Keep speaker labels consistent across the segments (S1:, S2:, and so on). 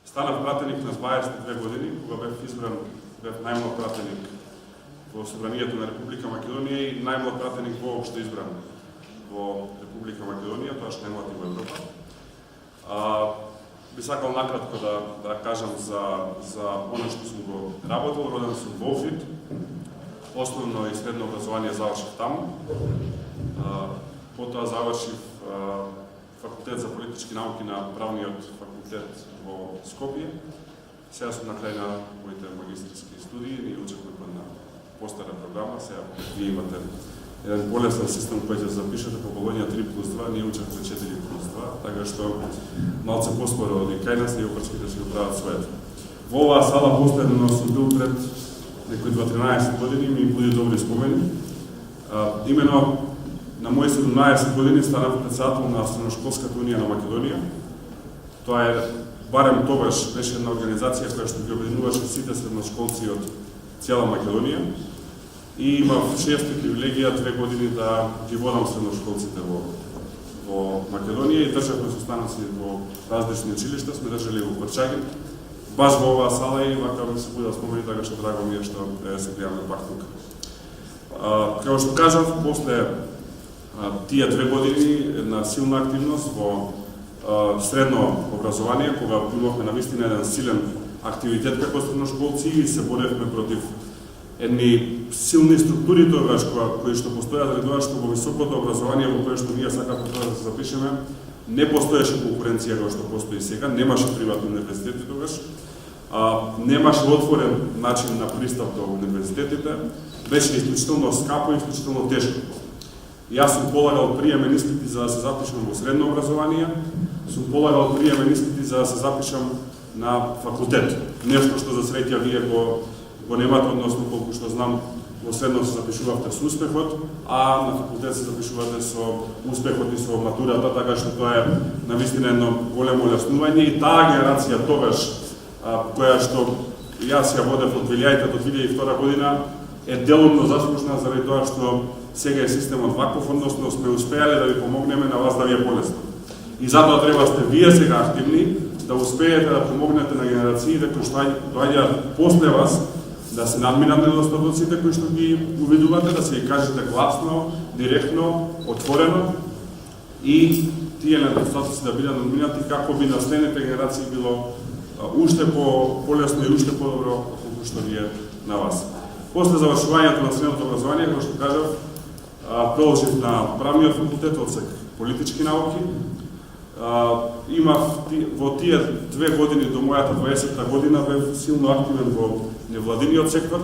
S1: Станав пратеник на 22 години, кога бев избран, бев најмлад пратеник во Собранието на Република Македонија и најмлад пратеник воопшто избран во Република Македонија, тоа што најмлад и во Европа. Би сакал накратко да кажам за оно што сум го работил. Роден сум во Охрид, основно и средно образование завршив таму. Потоа завршив факултет за политички науки на правниот факултет во Скопје. Сега сум на крај на моите магистерски студии, ние учевме на постара програма, сега вие имате еден полесен систем кој ќе запишете по Болонија 3+2, ние учевме 4+2, така што малце поспоро од кај нас и опрските си го прават своето. Во оваа сала последно сум бил пред некои 13 години, ми буди добри спомени. Имено на мои 17 години станав председател на Средношколската унија на Македонија. Тоа е, барем тогаш, беше една организација која што ги обединуваше сите средношколци од цела Македонија. И имав чест и привилегија 2 години да ги водам средношколците во Македонија и државме состаноци во различни училишта, сме држали во Корчагин, баш во оваа сала и вака ми се буди да спомени, така што драго ми е што се пријаваме пак тука. Како што кажав, после тие 2 години една силна активност во средно образование, кога имавме навистина еден силен активитет како средношколци и се боревме против едни силни структури тогаш кои што постојат заради тоа што во високото образование во кое што ние сакавме да се запишеме, не постоеше конкуренција како што постои сега, немаше приватни универзитети тогаш, немаше отворен начин на пристап до универзитетите, беше исклучително скапо и исклучително тешко. Јас сум полагал приемен испити за да се запишам во средно образование, сум полагал приемен испити за да се запишам на факултет. Нешто што за среќа вие го немате, односно колку што знам, во средно се запишувавте со успехот, а на факултет се запишувате со успехот и со матурата, така што тоа е навистина едно големо олеснување и таа генерација тогаш, која што јас ја водев од 2000 до 2002 година, е делумно заслужна заради тоа што сега е системот ваков, односно сме успеале да ви помогнеме на вас да ви е полесно. И затоа треба сте вие сега активни, да успеете да помогнете на генерациите кои што доаѓаат после вас, да се надминат недостатоците кои што ги увидувате, да се ги кажете гласно, директно, отворено и тие недостатоци да бидат надминати како би на следните генерации било уште полесно и уште подобро колку што ви е на вас. После завршувањето на средното образование, како што кажав, продолжив на правниот факултет, одсек политички науки. Имав во тие 2 години до мојата 20-та година бев силно активен во невладиниот сектор.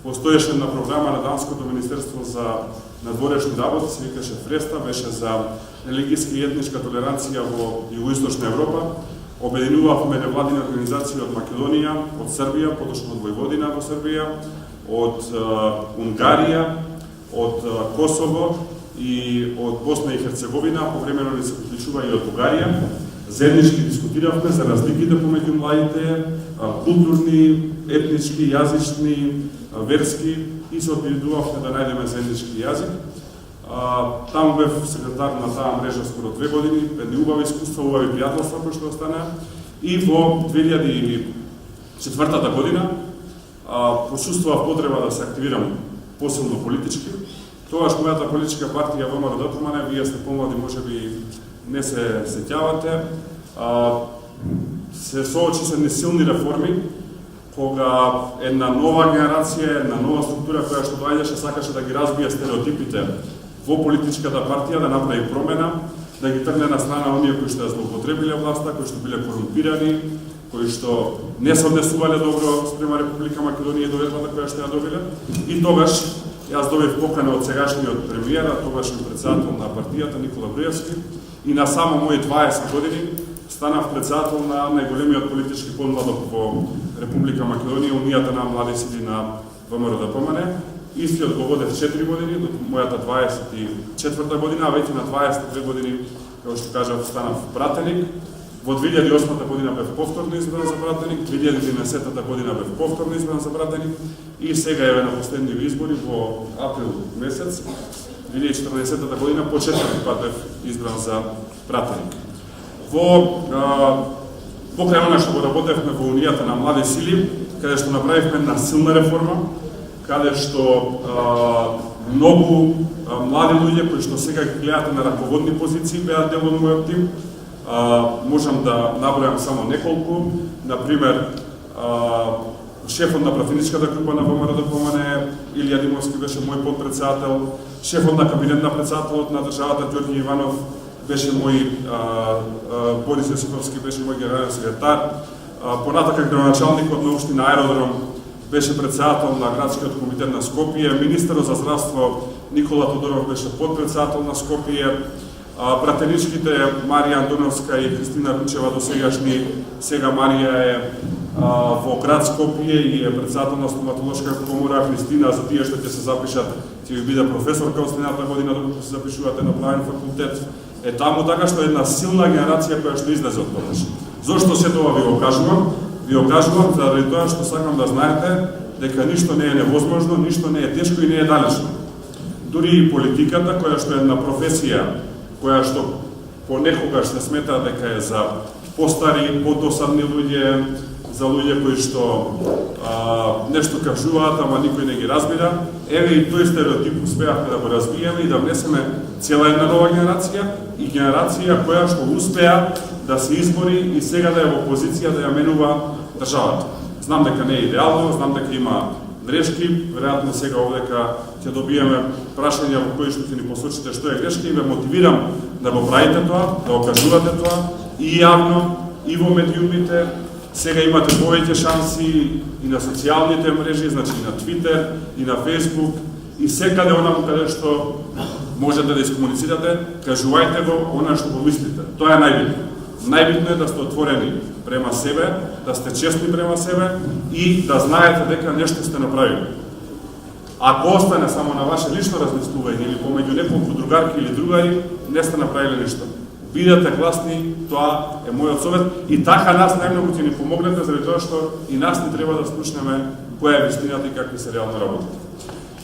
S1: Постоеше една програма на Данското министерство за надворешни работи, се викаше ФРЕСТА, беше за религијска и етничка толеранција во Југоисточна Европа. Обединувавме невладини организации од Македонија, од Србија, подошно од Војводина во Србија, од Унгарија, од Косово и од Босна и Херцеговина, повремено ни се приклучува и од Бугарија. Заеднички дискутиравме за разликите помеѓу младите, културни, етнички, јазични, верски и се обидувавме да најдеме заеднички јазик. Таму бев секретар на таа мрежа скоро 2 години, едни убави искуства, убави пријателства кои што останаа. И во 2004 година почувствував потреба да се активирам посилно политички. Тогаш мојата политичка партија ВМРО ДПМН, вие сте помлади, можеби не се сеќавате, се соочи со едни силни реформи, кога една нова генерација, една нова структура која што доаѓаше сакаше да ги разбие стереотипите во политичката партија, да направи промена, да ги тргне на страна оние кои што ја злоупотребиле власта, кои што биле корумпирани, кои што не се однесувале добро спрема Република Македонија и довербата која што ја добиле. И тогаш јас добив покана од сегашниот премиер, тогашен председател на партијата Никола Груевски, и на само мои 20 години станав председател на најголемиот политички подмладок во Република Македонија, Унијата на млади сили на ВМРО ДПМН. Истиот го водев 4 години, до мојата 24 година, а веќе на 22 години, како што кажав, станав пратеник. Во 2008 година бев повторно избран за пратеник, 2011 година бев повторно избран за пратеник и сега е на последни избори во април месец 2014 година по 4 пат бев избран за пратеник. Во Покрај она што го работевме во Унијата на млади сили, каде што направивме една силна реформа, каде што многу млади луѓе кои што сега ги гледате на раководни позиции беа дел од мојот тим. Можам да набројам само неколку, например шефот на пратеничката група на ВМРО-ДПМН Илија Димовски беше мој подпредседател, шефот на кабинетна председателот на државата Ѓорѓе Иванов беше мој, Борис Јосифовски беше мој генерален секретар, понатака градоначалникот на општина Аеродром беше председател на градскиот комитет на Скопје, министерот за здравство Никола Тодоров беше подпредседател на Скопје, пратеничките Марија Андоновска и Христина Ручева досегашни, сега Марија е во град Скопје и е председател на стоматолошка комора. Христина, за тие што ќе се запишат, ќе ви биде професорка од следната година докато се запишувате на правен факултет. Е таму така што една силна генерација која што излезе од тогаш. Зошто се тоа ви го кажувам? Ви го кажувам заради тоа што сакам да знаете дека ништо не е невозможно, ништо не е тешко и не е далечно. Дури и политиката, која што е една професија, која што понекогаш се смета дека е за постари, подосадни луѓе, за луѓе кои што нешто кажуваат, ама никој не ги разбира. Еве и тој стереотип успеавме да го разбиеме и да внесеме цела една нова генерација и генерација која што успеа да се избори и сега да е во позиција да ја менува државата. Знам дека не е идеално, знам дека има грешки, веројатно сега овдека ќе добиеме прашања во кои што ќе ни посочите што е грешка и ве мотивирам да го правите тоа, да го кажувате тоа и јавно, и во медиумите. Сега имате повеќе шанси и на социјалните мрежи, значи и на Твитер, и на Фејсбук, и секаде онаму каде што можете да искомуницирате, кажувајте го она што го мислите. Тоа е најбитно. Најбитно е да сте отворени према себе, да сте честни према себе и да знаете дека нешто сте направили. Ако остане само на ваше лично размислување или помеѓу неколку другарки или другари, не сте направили ништо. Бидете гласни, тоа е мојот совет и така нас најмногу ќе ни помогнете заради тоа што и нас не треба да слушнеме која е вистината и какви се реално работите.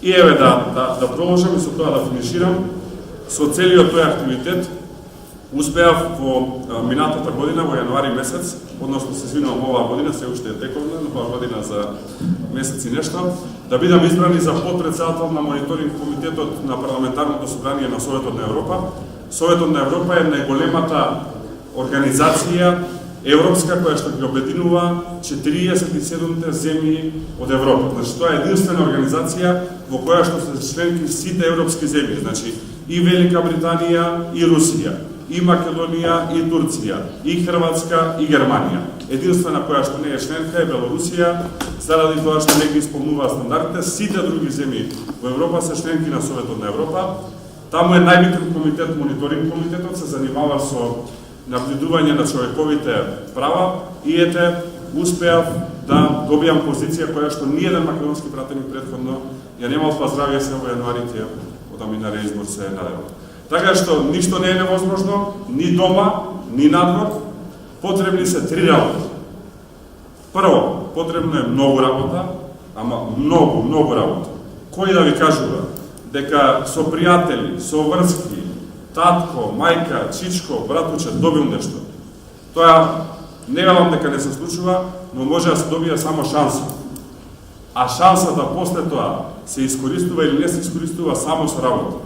S1: И еве да продолжам и со тоа да финиширам. Со целиот тој активитет успеав во минатата година, во јануари месец, односно се извинувам оваа година, се уште е тековна, но оваа година за месец и нешто, да бидам избрани за подпредседател на мониторинг комитетот на парламентарното собрание на Советот на Европа. Советот на Европа е најголемата организација европска која што ги обединува 47 земји од Европа. Значи тоа е единствена организација во која што се членки сите европски земји, значи и Велика Британија, и Русија, и Македонија, и Турција, и Хрватска, и Германија. Единствена која што не е членка е Белорусија, заради тоа што не ги исполнува стандардите. Сите други земји во Европа се членки на Советот на Европа. Таму е најбитен комитет, мониторинг комитетот, се занимава со наблюдување на човековите права и ете, успеав да добијам позиција која што ниеден македонски пратеник претходно ја немал, па здравје се во јануари тие одаминаре избор се надевал. Така што ништо не е невозможно, ни дома, ни надвор. Потребни се три работи. Прво, потребно е многу работа, ама многу работа. Кој да ви кажува дека со пријатели, со врски, татко, мајка, чичко, братуче добил нешто. Тоа не велам дека не се случува, но може да се добија само шанса. А шансата после тоа се искористува или не се искористува само со работа.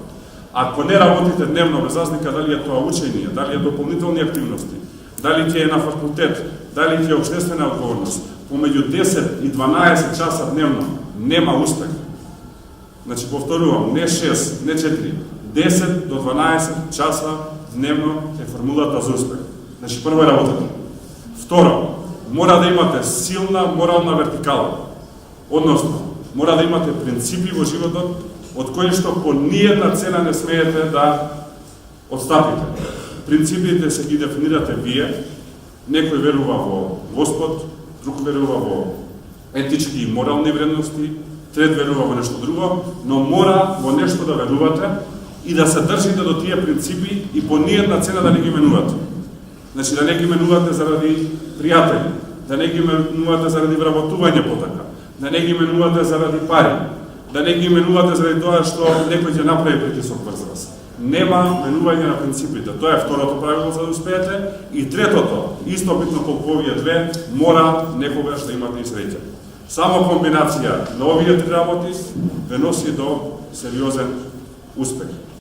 S1: Ако не работите дневно, без разлика дали е тоа учење, дали е дополнителни активности, дали ќе е на факултет, дали ќе е општествена одговорност, помеѓу 10 и 12 часа дневно нема успех. Значи, повторувам, не 6, не 4, 10 до 12 часа дневно е формулата за успех. Значи, прво е работата. Второ, мора да имате силна морална вертикала. Односно, мора да имате принципи во животот од кои што по ниедна цена не смеете да отстапите. Принципите се ги дефинирате вие. Некој верува во Господ, друг верува во етички и морални вредности, трет верува во нешто друго, но мора во нешто да верувате и да се држите до тие принципи и по ниедна цена да не ги менувате. Значи да не ги менувате заради пријатели, да не ги менувате заради вработување потака, да не ги менувате заради пари, да не ги менувате заради тоа што некој ќе направи притисок врз вас. Нема менување на принципите. Тоа е второто правило за да успеете. И третото, исто битно колку овие две, мора некогаш да имате и среќа. Само комбинација на овие три работи ве носи до сериозен успех.